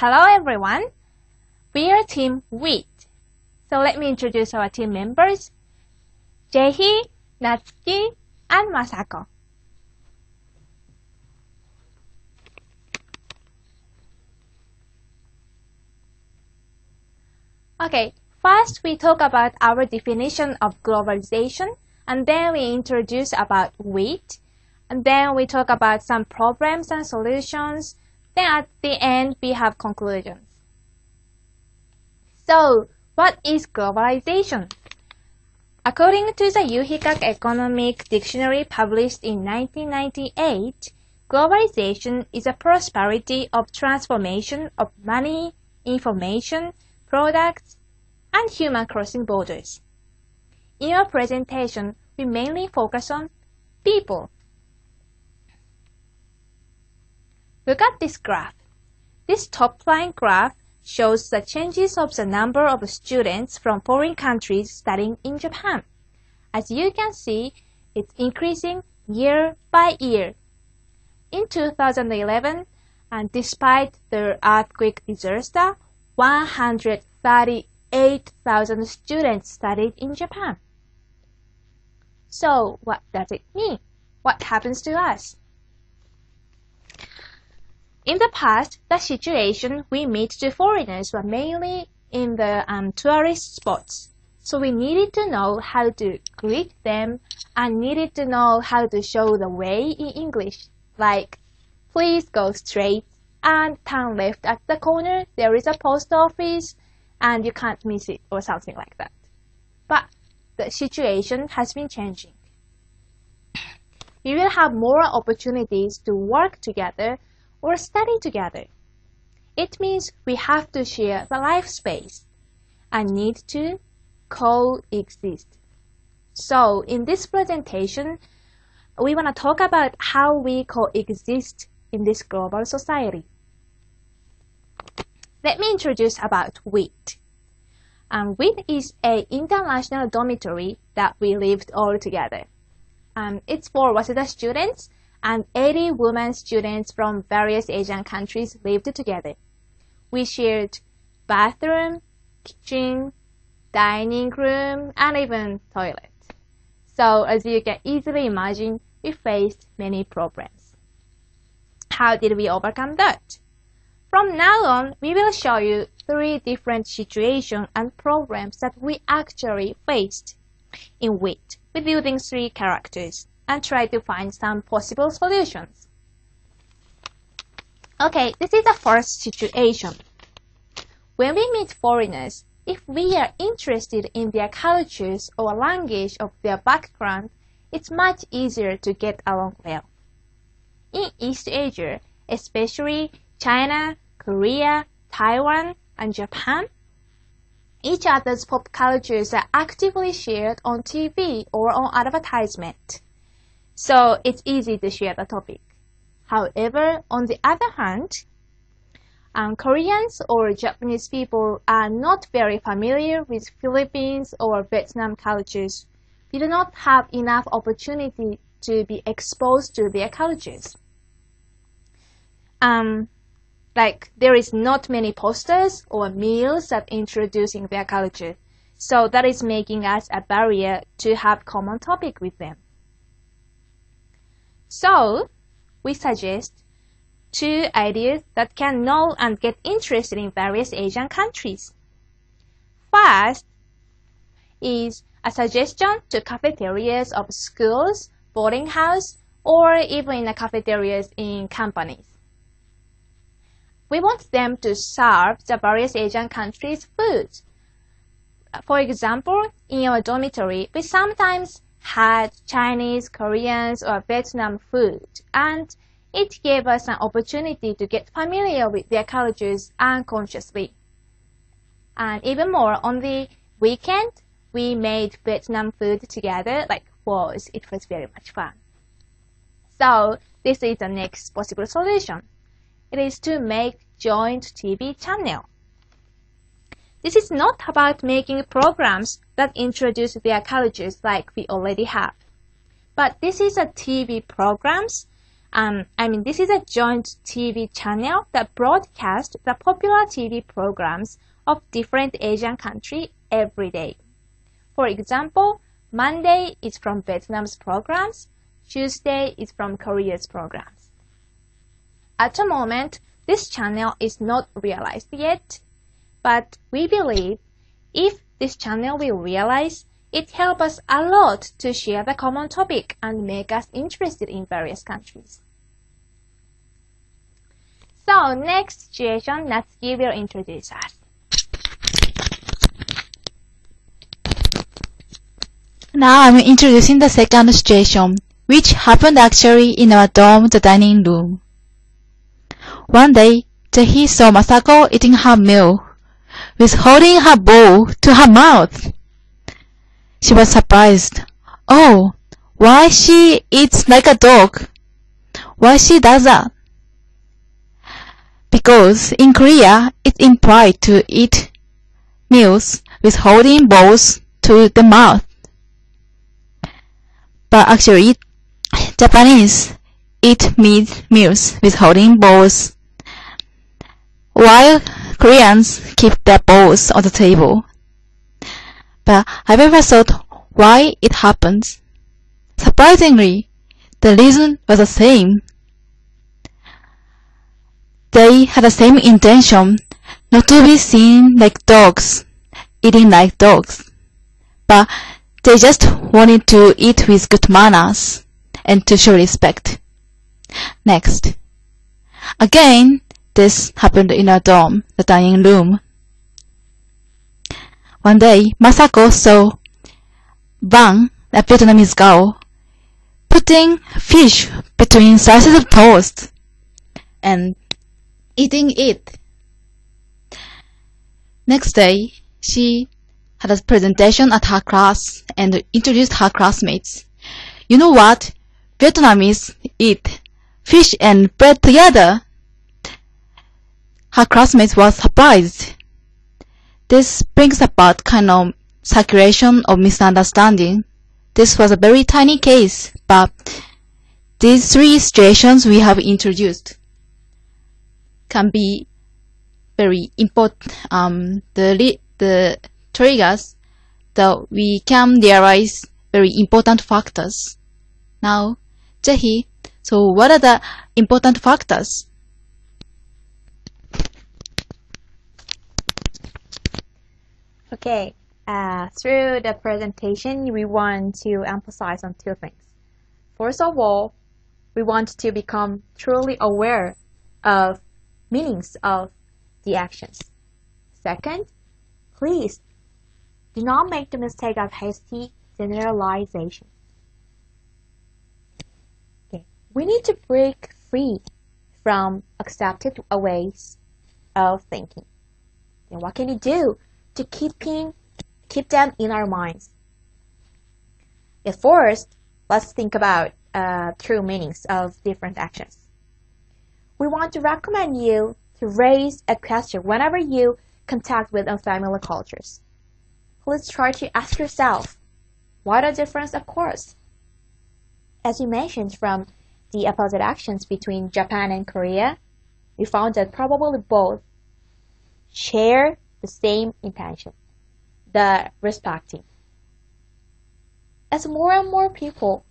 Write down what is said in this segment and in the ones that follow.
Hello everyone, we are Team WID. So let me introduce our team members, Jaehi, Natsuki, and Masako. Okay, first we talk about our definition of globalization, and then we introduce about WID, and then we talk about some problems and solutions. Then at the end, we have conclusions. So, what is globalization? According to the Yuhikak Economic Dictionary published in 1998, globalization is a prosperity of transformation of money, information, products, and human crossing borders. In our presentation, we mainly focus on people. Look at this graph. This top-line graph shows the changes of the number of students from foreign countries studying in Japan. As you can see, it's increasing year by year. In 2011, and despite the earthquake disaster, 138,000 students studied in Japan. So, what does it mean? What happens to us? In the past, the situation we meet to foreigners were mainly in the tourist spots. So we needed to know how to greet them and needed to know how to show the way in English. Like, please go straight and turn left at the corner. There is a post office and you can't miss it or something like that. But the situation has been changing. We will have more opportunities to work together or study together. It means we have to share the life space and need to coexist. So in this presentation, we want to talk about how we coexist in this global society. Let me introduce about WID. WID is an international dormitory that we lived all together. It's for Waseda students, and 80 women students from various Asian countries lived together. We shared bathroom, kitchen, dining room, and even toilet. So as you can easily imagine, we faced many problems. How did we overcome that? From now on, we will show you 3 different situations and problems that we actually faced in WID with using 3 characters, and try to find some possible solutions. Okay, this is the first situation. When we meet foreigners, if we are interested in their cultures or language of their background, it's much easier to get along well. In East Asia, especially China, Korea, Taiwan, and Japan, each other's pop cultures are actively shared on TV or on advertisement. So it's easy to share the topic. However, on the other hand, Koreans or Japanese people are not very familiar with Philippines or Vietnam cultures. We do not have enough opportunity to be exposed to their cultures. Like there is not many posters or meals that introducing their culture. So that is making us a barrier to have common topic with them. So, we suggest 2 ideas that can know and get interested in various Asian countries. First is a suggestion to cafeterias of schools, boarding house, or even in the cafeterias in companies. We want them to serve the various Asian countries' foods. For example, in our dormitory, we sometimes had Chinese, Koreans, or Vietnam food, and it gave us an opportunity to get familiar with their cultures unconsciously. And even more, on the weekend, we made Vietnam food together, it was very much fun. So, this is the next possible solution. It is to make joint TV channel. This is not about making programs that introduce their cultures like we already have. But this is a TV programs This is a joint TV channel that broadcasts the popular TV programs of different Asian countries every day. For example, Monday is from Vietnam's programs, Tuesday is from Korea's programs. At the moment, this channel is not realized yet, but we believe if this channel will realize, it helps us a lot to share the common topic and make us interested in various countries. So, next situation, Natsuki will introduce us. Now I'm introducing the second situation, which happened actually in our dorm, the dining room. One day, Jae-hee saw Masako eating her meal, with holding her bowl to her mouth. She was surprised. Oh, why she eats like a dog? Why she does that? Because in Korea, it's implied to eat meals with holding bowls to the mouth. But actually, Japanese eat meals with holding bowls, while Koreans keep their bowls on the table. But have you ever thought why it happens? Surprisingly, the reason was the same. They had the same intention, not to be seen like dogs, eating like dogs. But they just wanted to eat with good manners and to show respect. Next. Again, this happened in our dorm, the dining room. One day, Masako saw Bang, a Vietnamese girl, putting fish between slices of toast and eating it. Next day, she had a presentation at her class and introduced her classmates. You know what? Vietnamese eat fish and bread together. Her classmates were surprised. This brings about kind of circulation of misunderstanding. This was a very tiny case, but these three situations we have introduced can be very important. The triggers that we can realize very important factors. Now, Jae-hee, so what are the important factors? Okay, through the presentation, we want to emphasize on two things. First of all, we want to become truly aware of meanings of the actions. Second, please do not make the mistake of hasty generalization. Okay, we need to break free from accepted ways of thinking. Then what can you do to keep them in our minds? At first, let's think about true meanings of different actions. We want to recommend you to raise a question whenever you contact with unfamiliar cultures. Please try to ask yourself, what a difference occurs? As you mentioned from the opposite actions between Japan and Korea, we found that probably both share the same intention, the respecting. As more and more people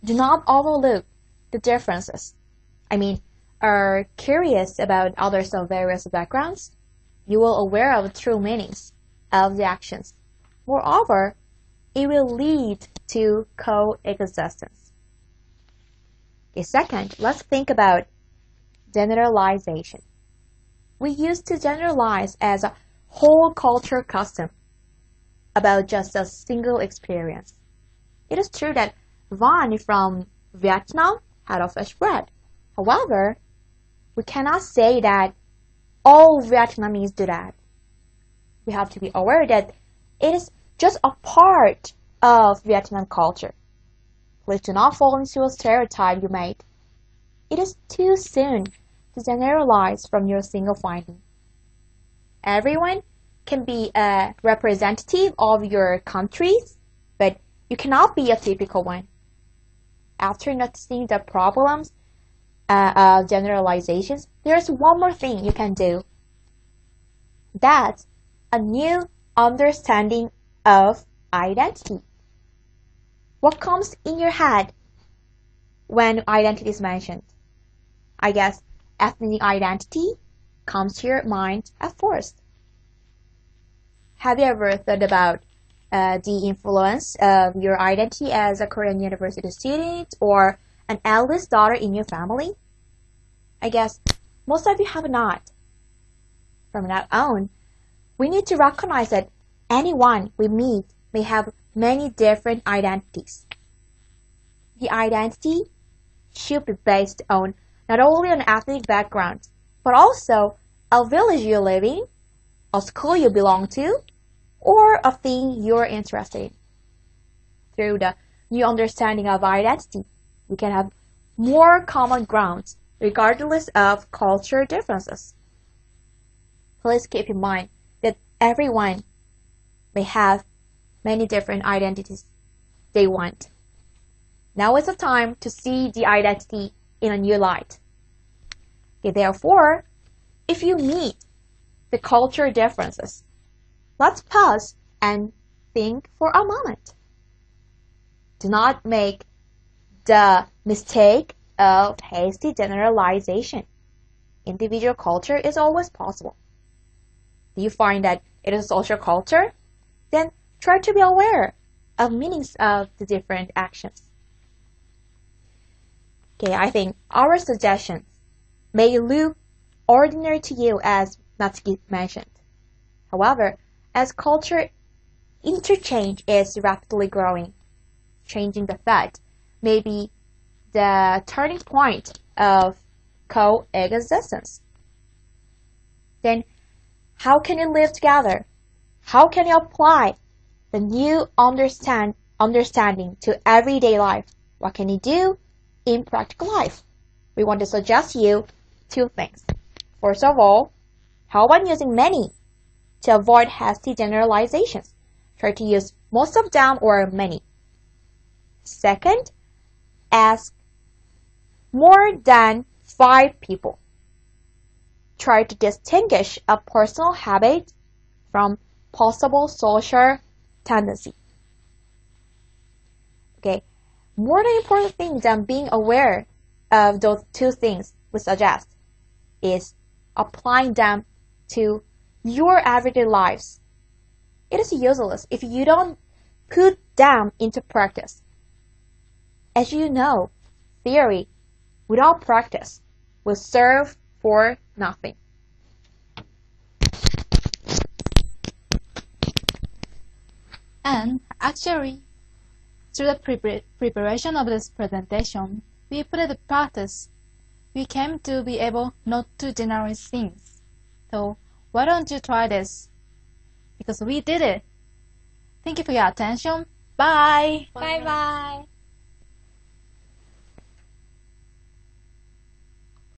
do not overlook the differences, are curious about others of various backgrounds, you will aware of true meanings of the actions. Moreover, it will lead to coexistence. Okay, second, let's think about generalization. We used to generalize as a whole culture custom about just a single experience. It is true that Van from Vietnam had a fish bread. However, we cannot say that all Vietnamese do that. We have to be aware that it is just a part of Vietnam culture. Please do not fall into a stereotype you made. It is too soon to generalize from your single finding. Everyone can be a representative of your countries, but you cannot be a typical one. After noticing the problems, generalizations, there's one more thing you can do. That's a new understanding of identity. What comes in your head when identity is mentioned? I guess ethnic identity comes to your mind at first. Have you ever thought about the influence of your identity as a Korean university student or an eldest daughter in your family? I guess most of you have not. From now on, we need to recognize that anyone we meet may have many different identities. The identity should be based on not only an ethnic background, but also a village you live in, a school you belong to, or a thing you're interested in. Through the new understanding of identity, we can have more common grounds regardless of cultural differences. Please keep in mind that everyone may have many different identities they want. Now is the time to see the identity in a new light. Okay, therefore, if you meet the cultural differences, let's pause and think for a moment. Do not make the mistake of hasty generalization. Individual culture is always possible. Do you find that it is a social culture? Then try to be aware of meanings of the different actions. Okay, I think our suggestions may look ordinary to you as Natsuki mentioned. However, as culture interchange is rapidly growing, changing the fact may be the turning point of coexistence. Then, how can you live together? How can you apply the new understanding to everyday life? What can you do in practical life? We want to suggest you two things. First of all, how about using many to avoid hasty generalizations? Try to use most of them or many. Second, ask more than 5 people. Try to distinguish a personal habit from possible social tendency. Okay, more than important thing than being aware of those two things we suggest is applying them to your everyday lives. It is useless if you don't put them into practice. As you know, theory without practice will serve for nothing. And actually, through the preparation of this presentation, we put it in practice. We came to be able not to generalize things. So why don't you try this? Because we did it. Thank you for your attention. Bye. Bye bye.